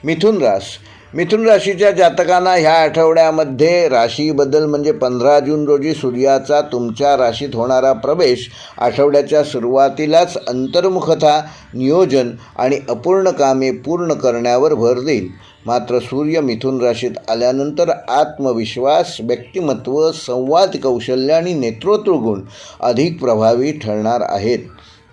मिथुन राशीच्या जातकांना ह्या आठवड्यामध्ये राशी बदल म्हणजे 15 जून रोजी सूर्याचा तुमच्या राशीत होणारा प्रवेश आठवड्याच्या सुरुवातीलाच अंतर्मुखता, नियोजन आणि अपूर्ण कामे पूर्ण करण्यावर भर देईल. मात्र सूर्य मिथुन राशीत आल्यानंतर आत्मविश्वास, व्यक्तिमत्व, संवाद कौशल्य आणि नेतृत्व गुण अधिक प्रभावी ठरणार आहेत.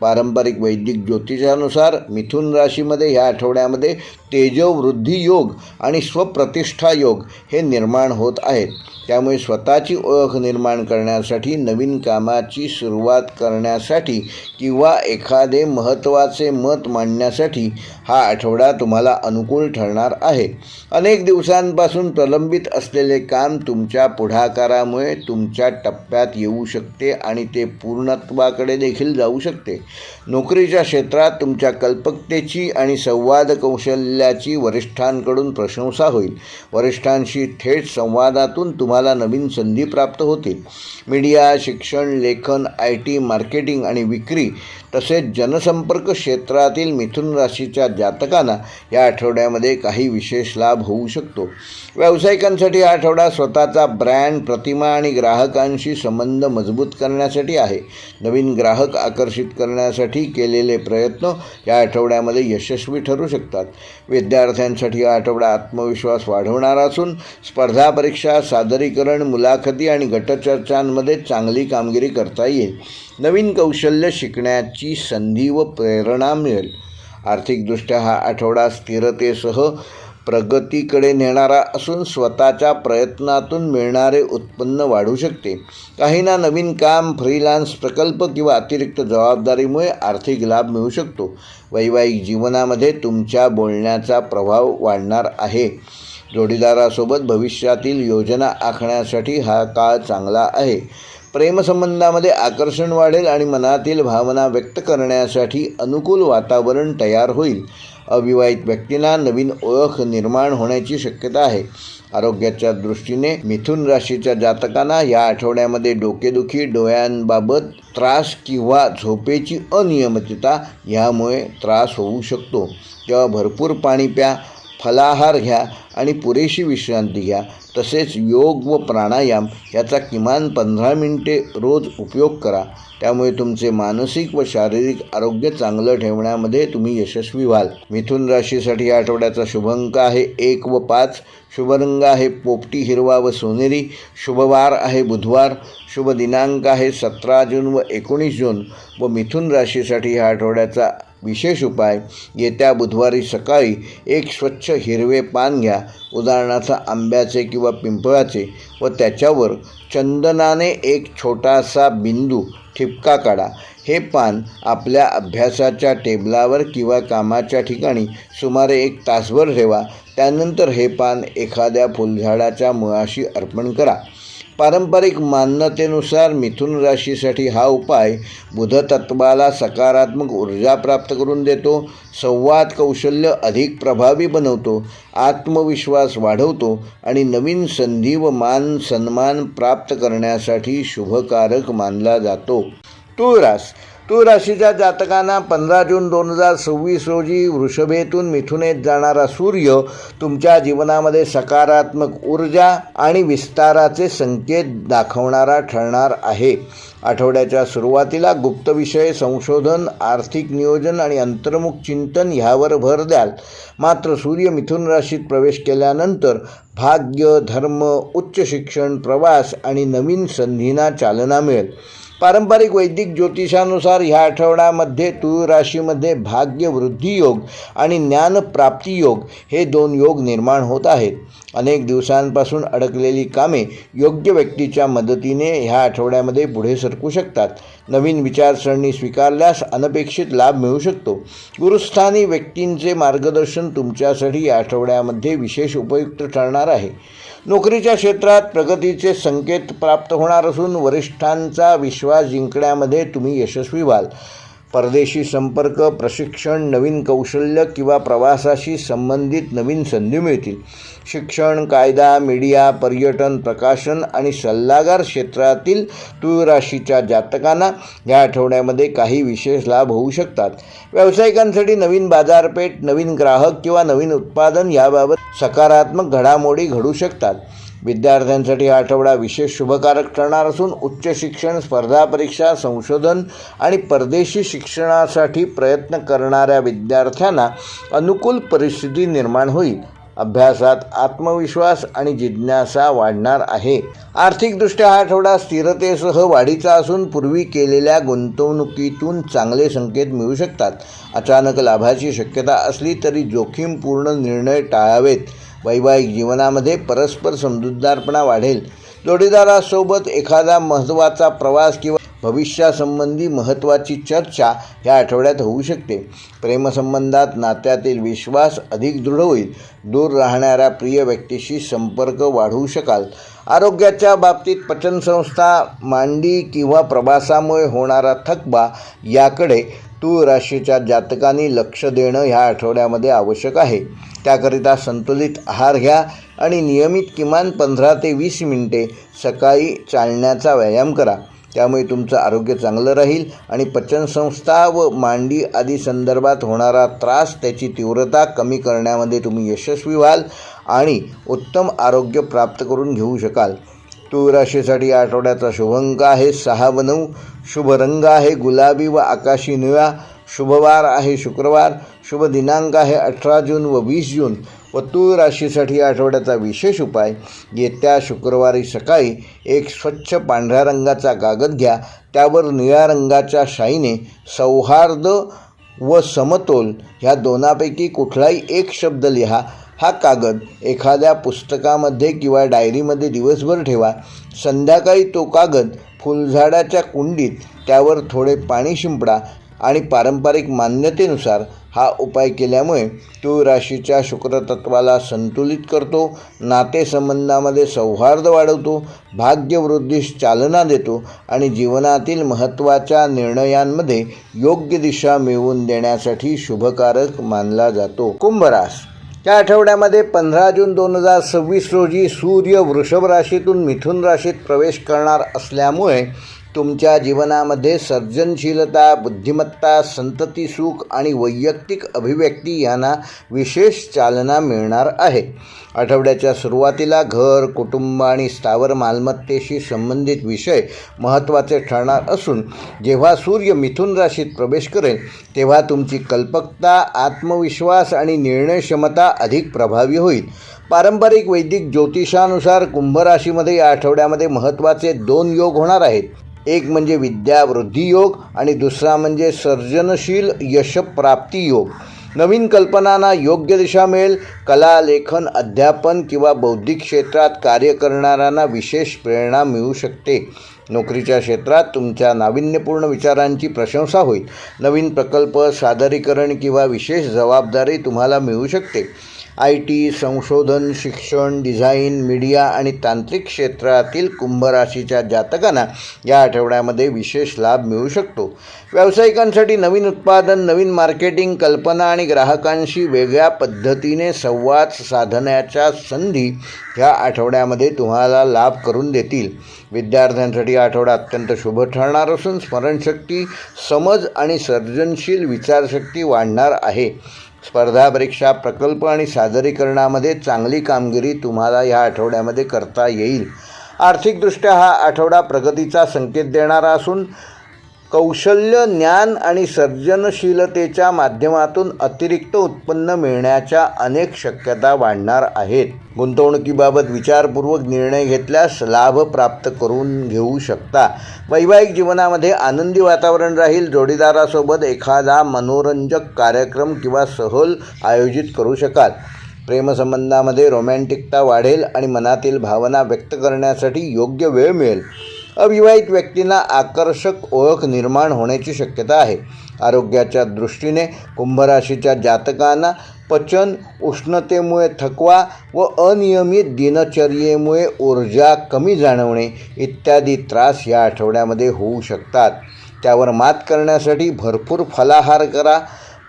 पारंपरिक वैदिक ज्योतिषानुसार मिथुन राशीमध्ये ह्या आठवड्यामध्ये तेजोवृद्धी योग आणि स्वप्रतिष्ठा योग हे निर्माण होत आहेत. त्यामुळे स्वतःची ओळख निर्माण करण्यासाठी, नवीन कामाची सुरुवात करण्यासाठी किंवा एखादे महत्त्वाचे मत मांडण्यासाठी हा आठवडा तुम्हाला अनुकूल ठरणार आहे. अनेक दिवसांपासून प्रलंबित असलेले काम तुमच्या पुढाकारामुळे तुमच्या टप्प्यात येऊ शकते आणि ते पूर्णत्वाकडे देखील जाऊ शकते. नोकरीच्या क्षेत्रात तुमच्या कल्पकतेची आणि संवाद कौशल्याची वरिष्ठांकडून प्रशंसा होईल. वरिष्ठांशी थेट संवादातून तुम्हाला नवीन संधी प्राप्त होतील. मीडिया, शिक्षण, लेखन, IT, मार्केटिंग आणि विक्री तसेच जनसंपर्क क्षेत्रातील मिथुन राशीच्या जातकांना या आठवड्यामध्ये काही विशेष लाभ होऊ शकतो. व्यावसायिकांसाठी हा आठवडा स्वतःचा ब्रँड, प्रतिमा आणि ग्राहकांशी संबंध मजबूत करण्यासाठी आहे. नवीन ग्राहक आकर्षित करण्यासाठी केलेले प्रयत्न या आठवड्यामध्ये यशस्वी ठरू शकतात. विद्यार्थ्यांसाठी हा आठवडा आत्मविश्वास वाढवणारा असून स्पर्धा परीक्षा, सादरीकरण, मुलाखती आणि गटचर्चांमध्ये चांगली कामगिरी करता येईल. नवीन कौशल्य शिकण्याची संधी व प्रेरणा मिळेल. आर्थिकदृष्ट्या हा आठवडा स्थिरतेसह प्रगतीकडे नेणारा असून स्वतःच्या प्रयत्नातून मिळणारे उत्पन्न वाढू शकते. काहींना नवीन काम, फ्रीलान्स प्रकल्प किंवा अतिरिक्त जबाबदारीमुळे आर्थिक लाभ मिळू शकतो. वैवाहिक जीवनामध्ये तुमच्या बोलण्याचा प्रभाव वाढणार आहे. जोडीदारासोबत भविष्यातील योजना आखण्यासाठी हा काळ चांगला आहे. प्रेमसंबंधामध्ये आकर्षण वाढेल आणि मनातील भावना व्यक्त करण्यासाठी अनुकूल वातावरण तयार होईल. अविवाहित व्यक्तींना नवीन ओळख निर्माण होण्याची शक्यता आहे. आरोग्याच्या दृष्टीने मिथुन राशीच्या जातकांना या आठवड्यामध्ये डोकेदुखी, डोळ्यांबाबत त्रास किंवा झोपेची अनियमितता यामुळे त्रास होऊ शकतो. तेव्हा भरपूर पाणी प्या, फलाहार घ्या आणि पुरेशी विश्रांती घ्या. तसेच योग व प्राणायाम याचा किमान 15 मिनिटे रोज उपयोग करा. त्यामुळे तुमचे मानसिक व शारीरिक आरोग्य चांगलं ठेवण्यामध्ये तुम्ही यशस्वी व्हाल. मिथुन राशीसाठी या आठवड्याचा शुभ अंक आहे 1 व 5. शुभ रंग आहे पोपटी, हिरवा व सोनेरी. शुभवार आहे बुधवार. शुभ दिनांक आहे 17 जून व 19 जून. व मिथुन राशीसाठी ह्या आठवड्याचा विशेष उपाय, येत्या बुधवारी सकाळी एक स्वच्छ हिरवे पान घ्या, उदाहरणार्थ आंब्याचे किंवा पिंपळाचे, व त्याच्यावर चंदनाने एक छोटासा बिंदू ठिपका काढा. हे पान आपल्या अभ्यासाच्या टेबलावर किंवा कामाच्या ठिकाणी सुमारे 1 तासभर ठेवा. त्यानंतर हे पान एखाद्या फुलझाडाच्या मुळाशी अर्पण करा. पारंपरिक मान्यतेनुसार मिथुन राशीसाठी हा उपाय बुधतत्वाला सकारात्मक ऊर्जा प्राप्त करून देतो, संवाद कौशल्य अधिक प्रभावी बनवतो, आत्मविश्वास वाढवतो आणि नवीन संधी व मान सन्मान प्राप्त करण्यासाठी शुभकारक मानला जातो. तुळ राशीच्या जातकांना 15 जून 2026 रोजी वृषभेतून मिथुनेत जाणारा सूर्य तुमच्या जीवनामध्ये सकारात्मक ऊर्जा आणि विस्ताराचे संकेत दाखवणारा ठरणार आहे. आठवड्याच्या सुरुवातीला गुप्त विषय, संशोधन, आर्थिक नियोजन आणि अंतर्मुख चिंतन ह्यावर भर द्याल. मात्र सूर्य मिथुन राशीत प्रवेश केल्यानंतर भाग्य, धर्म, उच्च शिक्षण, प्रवास आणि नवीन संधींना चालना मिळेल. पारंपरिक वैदिक ज्योतिषानुसार ह्या आठवड्यामध्ये तुळ राशीमध्ये भाग्य वृद्धी योग आणि ज्ञानप्राप्ती योग हे 2 योग निर्माण होत आहेत. अनेक दिवसांपासून अडकलेली कामे योग्य व्यक्तीच्या मदतीने ह्या आठवड्यामध्ये पुढे सरकू शकतात. नवीन विचारसरणी स्वीकारल्यास अनपेक्षित लाभ मिळू शकतो. गुरुस्थानी व्यक्तींचे मार्गदर्शन तुमच्यासाठी या आठवड्यामध्ये विशेष उपयुक्त ठरणार आहे. नोकरीच्या क्षेत्रात प्रगतीचे संकेत प्राप्त होणार असून वरिष्ठांचा विश्वास जिंकण्यामध्ये तुम्ही यशस्वी व्हाल. परदेशी संपर्क, प्रशिक्षण, नवीन कौशल्य किंवा प्रवासाशी संबंधित नवीन संधी मिळतील. शिक्षण, कायदा, मीडिया, पर्यटन, प्रकाशन आणि सल्लागार क्षेत्रातील तूळ राशीच्या जातकांना या आठवड्यामध्ये काही विशेष लाभ होऊ शकतात. व्यावसायिकांसाठी नवीन बाजारपेठ, नवीन ग्राहक किंवा नवीन उत्पादन याबाबत सकारात्मक घडामोडी घडू शकतात. विद्यार्थ्यांसाठी हा आठवडा विशेष शुभकारक ठरणार असून उच्च शिक्षण, स्पर्धा परीक्षा, संशोधन आणि परदेशी शिक्षणासाठी प्रयत्न करणाऱ्या विद्यार्थ्यांना अनुकूल परिस्थिती निर्माण होईल. अभ्यासात आत्मविश्वास आणि जिज्ञासा वाढणार आहे. आर्थिकदृष्ट्या हा आठवडा स्थिरतेसह वाढीचा असून पूर्वी केलेल्या गुंतवणुकीतून चांगले संकेत मिळू शकतात. अचानक लाभाची शक्यता असली तरी जोखीमपूर्ण निर्णय टाळावेत. वैवाहिक जीवनामध्ये परस्पर समजूतदारपणा वाढेल. जोडीदारासोबत एखादा महत्त्वाचा प्रवास किंवा भविष्यासंबंधी महत्त्वाची चर्चा या आठवड्यात होऊ शकते. प्रेमसंबंधात नात्यातील विश्वास अधिक दृढ होईल. दूर राहणाऱ्या प्रिय व्यक्तीशी संपर्क वाढवू शकाल. आरोग्याच्या बाबतीत पचनसंस्था, मांडी किंवा प्रवासामुळे होणारा थकवा याकडे तूळ राशीच्या जातकांनी लक्ष देणं ह्या आठवड्यामध्ये आवश्यक आहे. त्याकरिता संतुलित आहार घ्या आणि नियमित किमान 15 ते 20 मिनिटे सकाळी चालण्याचा व्यायाम करा. त्यामुळे तुमचं आरोग्य चांगलं राहील आणि पचनसंस्था व मांडी आदी संदर्भात होणारा त्रास, त्याची तीव्रता कमी करण्यामध्ये तुम्ही यशस्वी व्हाल आणि उत्तम आरोग्य प्राप्त करून घेऊ शकाल. तूळ राशीसाठी आठवड्याचा शुभ अंक आहे 6 व 9. शुभ रंग आहे गुलाबी व आकाशी निळा. शुभवार आहे शुक्रवार. शुभ दिनांक आहे 18 जून व 20 जून. व तूळ राशीसाठी आठवड्याचा विशेष उपाय, येत्या शुक्रवारी सकाळी एक स्वच्छ पांढऱ्या रंगाचा कागद घ्या. त्यावर निळ्या रंगाच्या शाईने सौहार्द व समतोल ह्या दोनापैकी कुठलाही एक शब्द लिहा. हा कागद एखाद्या पुस्तकामध्ये किंवा डायरीमध्ये दिवसभर ठेवा. संध्याकाळी तो कागद फुलझाडाच्या कुंडीत त्यावर थोडे पाणी शिंपडा आणि पारंपरिक मान्यतेनुसार हा उपाय केल्यामुळे तूळ राशीच्या शुक्रतत्वाला संतुलित करतो, नातेसंबंधामध्ये सौहार्द वाढवतो, भाग्यवृद्धीस चालना देतो आणि जीवनातील महत्त्वाच्या निर्णयांमध्ये योग्य दिशा मिळवून देण्यासाठी शुभकारक मानला जातो. कुंभ राशी या आठवड्यामध्ये 15 जून 2026 रोजी सूर्य वृषभ राशीतून मिथुन राशीत प्रवेश करणार असल्यामुळे तुमच्या जीवनामध्ये सर्जनशीलता, बुद्धिमत्ता, संतती सुख आणि वैयक्तिक अभिव्यक्ती यांना विशेष चालना मिळणार आहे. आठवड्याच्या सुरुवातीला घर, कुटुंब आणि स्थावर मालमत्तेशी संबंधित विषय महत्त्वाचे ठरणार असून जेव्हा सूर्य मिथुन राशीत प्रवेश करेल तेव्हा तुमची कल्पकता, आत्मविश्वास आणि निर्णयक्षमता अधिक प्रभावी होईल. पारंपरिक वैदिक ज्योतिषानुसार कुंभ राशीमध्ये या आठवड्यामध्ये महत्त्वाचे 2 योग होणार आहेत. एक म्हणजे विद्यावृद्धी योग आणि दुसरा म्हणजे सर्जनशील यशप्राप्ती योग. नवीन कल्पनांना योग्य दिशा मिळेल. कला, लेखन, अध्यापन किंवा बौद्धिक क्षेत्रात कार्य करणाऱ्यांना विशेष प्रेरणा मिळू शकते. नोकरीच्या क्षेत्रात तुमच्या नाविन्यपूर्ण विचारांची प्रशंसा होईल. नवीन प्रकल्प, सादरीकरण किंवा विशेष जबाबदारी तुम्हाला मिळू शकते. IT, संशोधन, शिक्षण, डिझाईन, मीडिया आणि तांत्रिक क्षेत्रातील कुंभ राशीच्या जातकांना या आठवड्यामध्ये विशेष लाभ मिळू शकतो. व्यावसायिकांसाठी नवीन उत्पादन, नवीन मार्केटिंग कल्पना आणि ग्राहकांशी वेगळ्या पद्धतीने संवाद साधण्याच्या संधी ह्या आठवड्यामध्ये तुम्हाला लाभ करून देतील. विद्यार्थ्यांसाठी आठवडा अत्यंत शुभ ठरणार असून स्मरणशक्ती, समज आणि सर्जनशील विचारशक्ती वाढणार आहे. स्पर्धा परीक्षा, प्रकल्प आणि सादरीकरणामध्ये चांगली कामगिरी तुम्हाला या आठवड्यामध्ये करता येईल. आर्थिकदृष्ट्या हा आठवडा प्रगतीचा संकेत देणारा असून कौशल्य, ज्ञान आणि सर्जनशीलतेच्या माध्यमातून अतिरिक्त उत्पन्न मिळण्याच्या अनेक शक्यता वाढणार आहेत. गुंतवणुकीबाबत विचारपूर्वक निर्णय घेतल्यास लाभ प्राप्त करून घेऊ शकता. वैवाहिक जीवनामध्ये आनंदी वातावरण राहील. जोडीदारासोबत एखादा मनोरंजक कार्यक्रम किंवा सहल आयोजित करू शकाल. प्रेमसंबंधामध्ये रोमॅन्टिकता वाढेल आणि मनातील भावना व्यक्त करण्यासाठी योग्य वेळ मिळेल. अविवाहित व्यक्तींना आकर्षक ओळख निर्माण होण्याची शक्यता आहे. आरोग्याच्या दृष्टीने कुंभ राशीच्या जातकांना पचन, उष्णतेमुळे थकवा व अनियमित दिनचर्येमुळे ऊर्जा कमी जाणवणे इत्यादी त्रास या आठवड्यामध्ये होऊ शकतात. त्यावर मात करण्यासाठी भरपूर फलाहार करा,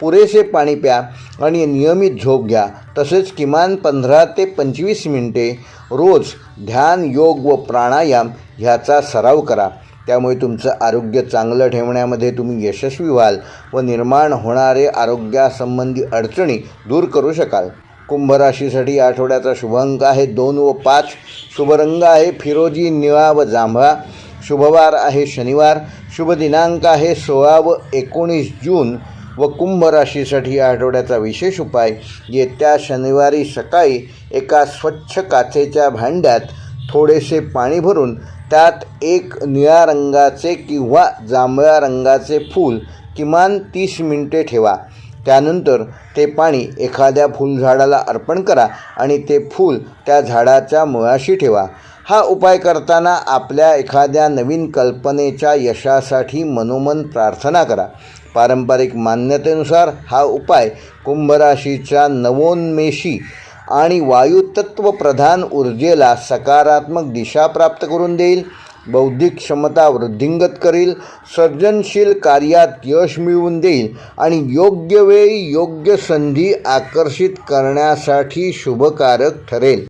पुरेसे पाणी प्या आणि नियमित झोप घ्या. तसेच किमान 15 ते 25 मिनिटे रोज ध्यान, योग व प्राणायाम ह्याचा सराव करा. त्यामुळे तुमचं आरोग्य चांगलं ठेवण्यामध्ये तुम्ही यशस्वी व्हाल व निर्माण होणारे आरोग्यासंबंधी अडचणी दूर करू शकाल. कुंभ राशीसाठी आठवड्याचा शुभ अंक आहे 2 व 5. शुभ रंग आहे फिरोजी, निळा व जांभळा. शुभवार आहे शनिवार. शुभ दिनांक आहे 16 व 19 जून. व कुंभ राशीसाठी आठवड्याचा विशेष उपाय, येत्या शनिवारी सकाळी एका स्वच्छ काचेच्या भांड्यात थोडेसे पाणी भरून त्यात एक निळ्या रंगाचे किंवा जांभळ्या रंगाचे फूल किमान 30 मिनिटे ठेवा. त्यानंतर ते पाणी एखाद्या फुलझाडाला अर्पण करा आणि ते फूल त्या झाडाच्या मुळाशी ठेवा. हा उपाय करताना आपल्या एखाद्या नवीन कल्पनेच्या यशासाठी मनोमन प्रार्थना करा. पारंपरिक मान्यतेनुसार हा उपाय कुंभ राशीच्या नवोन्मेषी आणि वायुतत्व प्रधान ऊर्जेला सकारात्मक दिशा प्राप्त करून देईल, बौद्धिक क्षमता वृद्धिंगत करील, सर्जनशील कार्यात यश मिळवून देईल आणि योग्य वेळी योग्य संधी आकर्षित करण्यासाठी शुभकारक ठरेल.